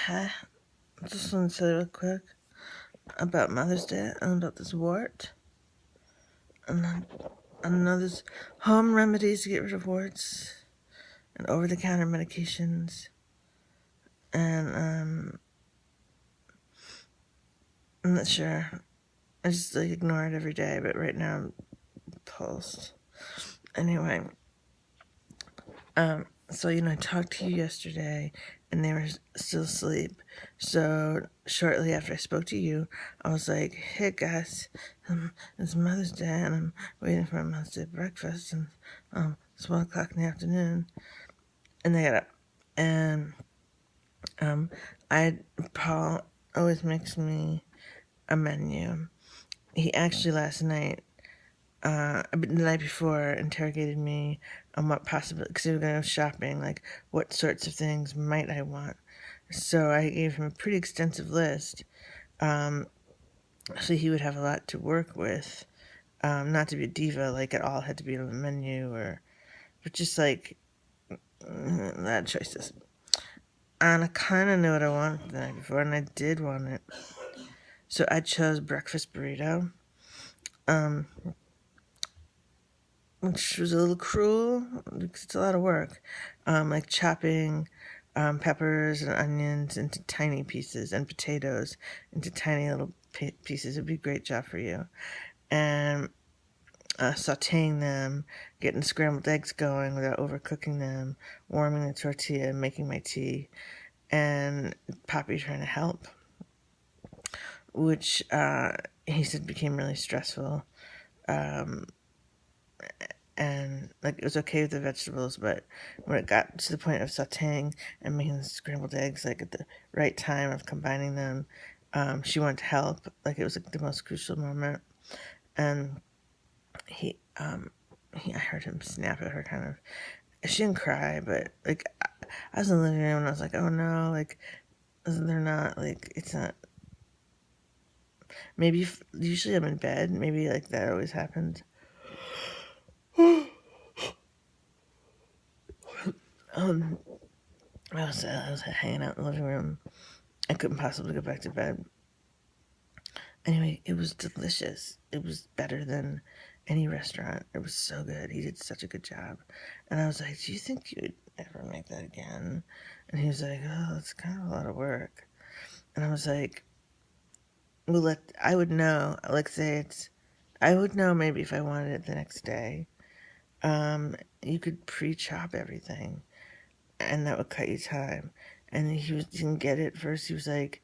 Hi, I just want to say real quick about Mother's Day and about this wart. And I know there's home remedies to get rid of warts and over-the-counter medications. And I'm not sure. I just ignore it every day, but right now I'm pulsed. Anyway, so I talked to you yesterday, and they were still asleep. So shortly after I spoke to you, I was like, "Hey guys, it's Mother's Day, and I'm waiting for a Mother's Day breakfast, and it's 1 o'clock in the afternoon." And they got up, and Paul always makes me a menu. He actually last night, the night before, interrogated me on what possible, because he was going to go shopping, like what sorts of things might I want. So I gave him a pretty extensive list, so he would have a lot to work with. Not to be a diva, like it all had to be on the menu, but just like a lot of choices. And I kind of knew what I wanted the night before, and I did want it. So I chose breakfast burrito, which was a little cruel because it's a lot of work. Like chopping peppers and onions into tiny pieces and potatoes into tiny little pieces. It'd be a great job for you. And sauteing them, getting scrambled eggs going without overcooking them, warming the tortilla, making my tea, and Poppy trying to help, which he said became really stressful. And like it was okay with the vegetables, but when it got to the point of sauteing and making the scrambled eggs, like at the right time of combining them, she wanted to help. Like it was like the most crucial moment, and I heard him snap at her, kind of. She didn't cry, but like I was in the living room and I was like, oh no, like they're not, like it's not. Maybe usually I'm in bed. Maybe like that always happens. I was hanging out in the living room. I couldn't possibly go back to bed. Anyway, it was delicious. It was better than any restaurant. It was so good. He did such a good job. And I was like, do you think you'd ever make that again? And he was like, oh, it's kind of a lot of work. And I was like, well, I would know. Like, I would know maybe if I wanted it the next day. You could pre-chop everything, and that would cut you time. And didn't get it first. He was like,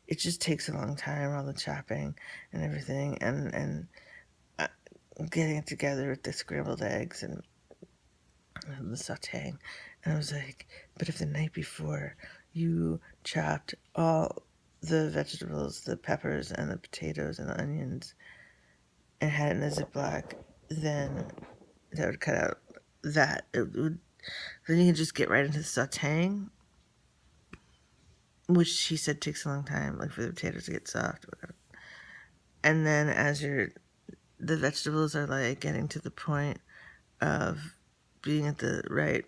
it just takes a long time, all the chopping and everything, and getting it together with the scrambled eggs and the sauteing. And I was like, but if the night before you chopped all the vegetables, the peppers and the potatoes and the onions, and had it in a Ziploc, then that would cut out that. Then you can just get right into the sauteing, which he said takes a long time, like for the potatoes to get soft or whatever. And then the vegetables are like getting to the point of being at the right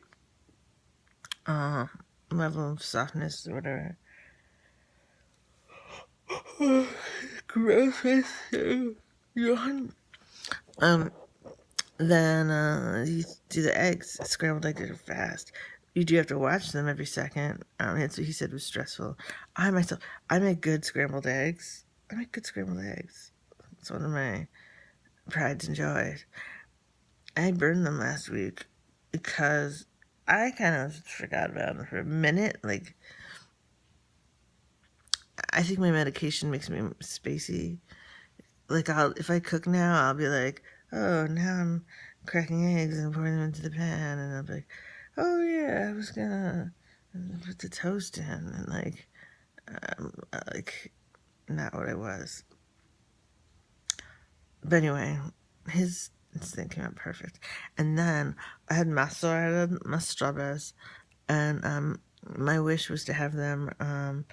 level of softness or whatever. Gross. Yawn. Then you do the eggs. Scrambled eggs are fast. You do have to watch them every second. That's what he said was stressful. I make good scrambled eggs. It's one of my prides and joys. I burned them last week because I kind of forgot about them for a minute. Like, I think my medication makes me spacey. Like, if I cook now, I'll be like, oh, now I'm cracking eggs and pouring them into the pan, and I'll be like, oh yeah, I was gonna put the toast in, and like not what I was. But anyway, his thing came out perfect. And then I had mastrobbers, and my wish was to have them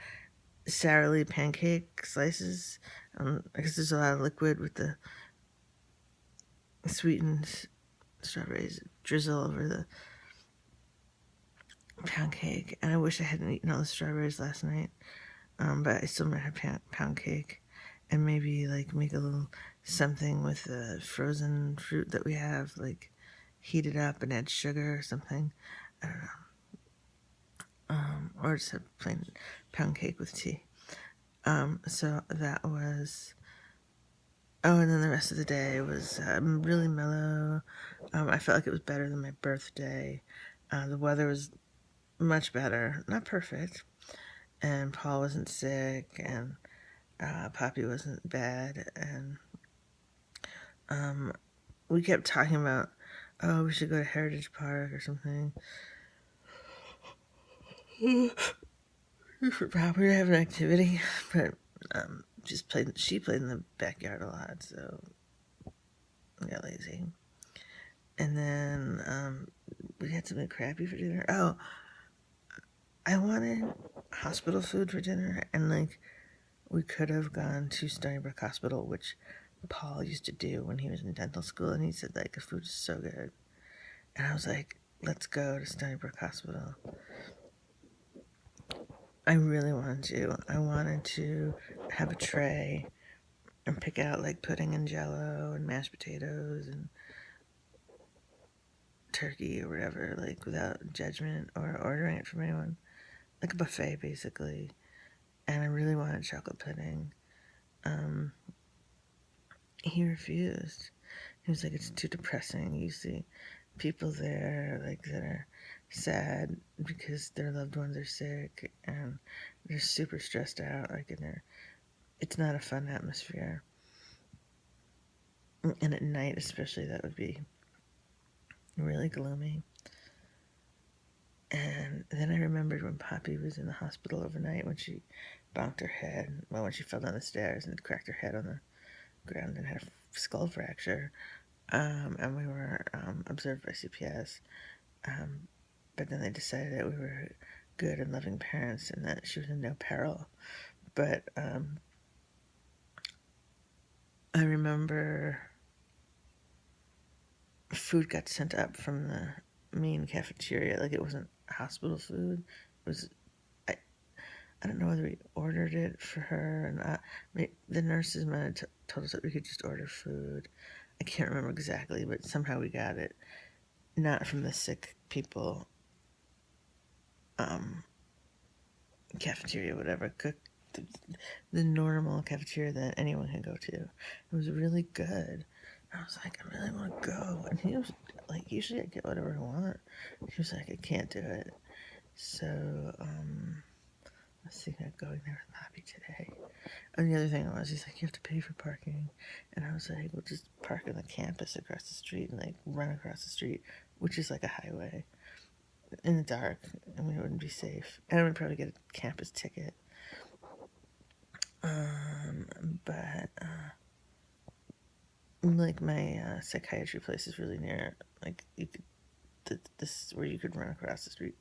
Sara Lee pancake slices, because there's a lot of liquid with the sweetened strawberries drizzle over pound cake, and I wish I hadn't eaten all the strawberries last night. But I still might have pound cake, and maybe like make a little something with the frozen fruit that we have, like heat it up and add sugar or something. I don't know. Or just have plain pound cake with tea. So that was. Oh, and then the rest of the day was really mellow. I felt like it was better than my birthday. The weather was much better, not perfect, and Paul wasn't sick, and Poppy wasn't bad, and we kept talking about, oh, we should go to Heritage Park or something. Probably have an activity, but she played in the backyard a lot, so I got lazy. And then we had something crappy for dinner. Oh, I wanted hospital food for dinner, and like we could have gone to Stony Brook Hospital, which Paul used to do when he was in dental school, and he said like the food is so good. And I was like, let's go to Stony Brook Hospital. I really wanted to. I wanted to have a tray and pick out like pudding and jello and mashed potatoes and turkey or whatever, like without judgment or ordering it from anyone. Like a buffet, basically. And I really wanted chocolate pudding. He refused. He was like, it's too depressing. You see people there like that are sad because their loved ones are sick and they're super stressed out. Like, it's not a fun atmosphere. And at night, especially, that would be really gloomy. And then I remembered when Poppy was in the hospital overnight when she bonked her head. Well, when she fell down the stairs and cracked her head on the ground and had a skull fracture. And we were observed by CPS. But then they decided that we were good and loving parents and that she was in no peril. But I remember food got sent up from the main cafeteria. Like, it wasn't hospital food. It was, I don't know whether we ordered it for her or not. The nurses might have told us that we could just order food. I can't remember exactly, but somehow we got it. Not from the sick people cafeteria, whatever, the normal cafeteria that anyone can go to. It was really good. I was like, I really want to go. And he was like, usually I get whatever I want. He was like, I can't do it. So, I was thinking of going there with Poppy today. And the other thing was, he's like, you have to pay for parking. And I was like, we'll just park on the campus across the street and like run across the street, which is like a highway in the dark. I mean, it wouldn't be safe. And I would probably get a campus ticket. But like my psychiatry place is really near. Like, you could, this is where you could run across the street.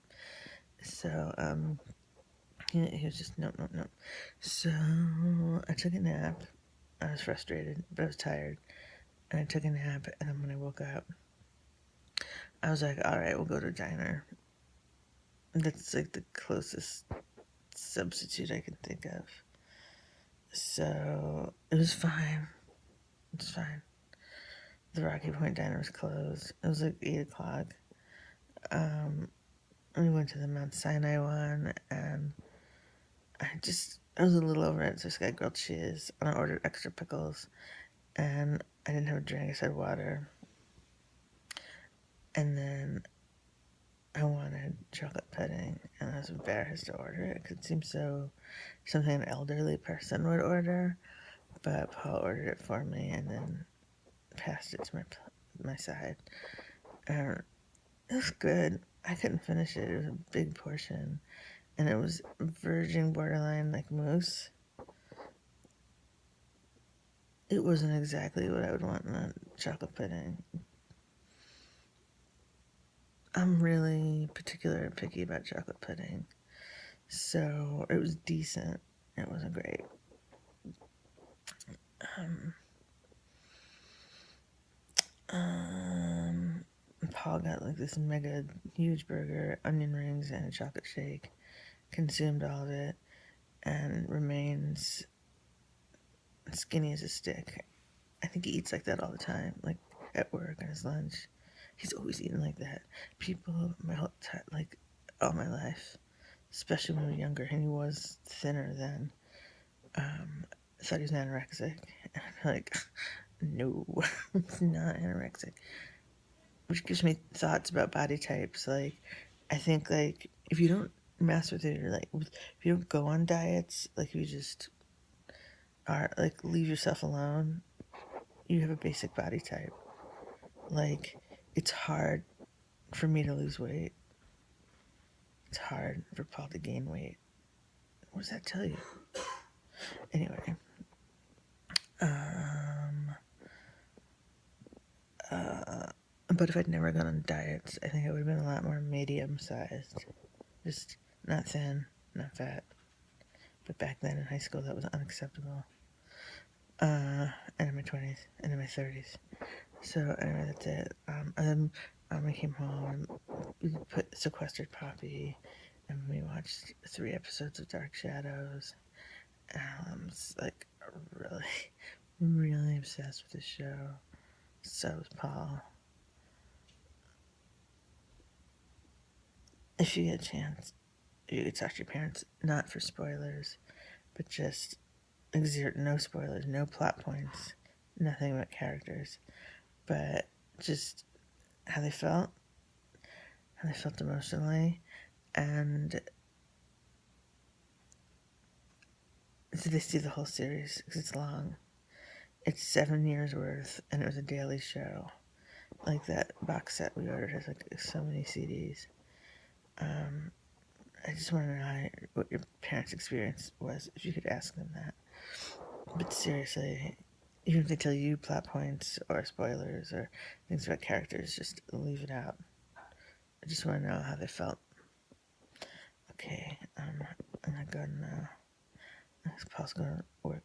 So he was just no. So I took a nap. I was frustrated, but I was tired, and I took a nap. And then when I woke up, I was like, all right, we'll go to a diner. That's like the closest substitute I can think of. So it was fine. It's fine. The Rocky Point Diner was closed. It was like 8 o'clock. We went to the Mount Sinai one, and I was a little over it, so I just got grilled cheese, and I ordered extra pickles, and I didn't have a drink, I just had water. And then I wanted chocolate pudding, and I was embarrassed to order it, because it seemed something an elderly person would order, but Paul ordered it for me, and then passed it to my side. It was good. I couldn't finish it. It was a big portion. And it was verging borderline like mousse. It wasn't exactly what I would want in a chocolate pudding. I'm really particular and picky about chocolate pudding. So it was decent. It wasn't great. Paul got like this mega huge burger, onion rings, and a chocolate shake, consumed all of it, and remains skinny as a stick. I think he eats like that all the time, like at work on his lunch. He's always eating like that. People, my whole time, like all my life, especially when we were younger, and he was thinner then. I thought he was anorexic, and I'm like, no, he's not anorexic. Which gives me thoughts about body types. Like, I think like if you don't mess with it, or like if you don't go on diets, like if you just are like leave yourself alone, you have a basic body type. Like, it's hard for me to lose weight. It's hard for Paul to gain weight. What does that tell you? Anyway, um, but if I'd never gone on diets, I think I would have been a lot more medium sized. Just not thin, not fat. But back then in high school, that was unacceptable. And in my 20s, and in my 30s. So anyway, that's it. And then I came home and we put sequestered Poppy, and we watched 3 episodes of Dark Shadows. It's like really, really obsessed with this show. So is Paul. If you get a chance, you could talk to your parents, not for spoilers, but just exert no spoilers, no plot points, nothing about characters, but just how they felt emotionally, and so they see the whole series because it's long. It's 7 years worth, and it was a daily show. Like that box set we ordered has like so many CDs. I just want to know what your parents' experience was, if you could ask them that. But seriously, even if they tell you plot points or spoilers or things about characters, just leave it out. I just want to know how they felt. Okay, I'm not going now. Paul's going to work.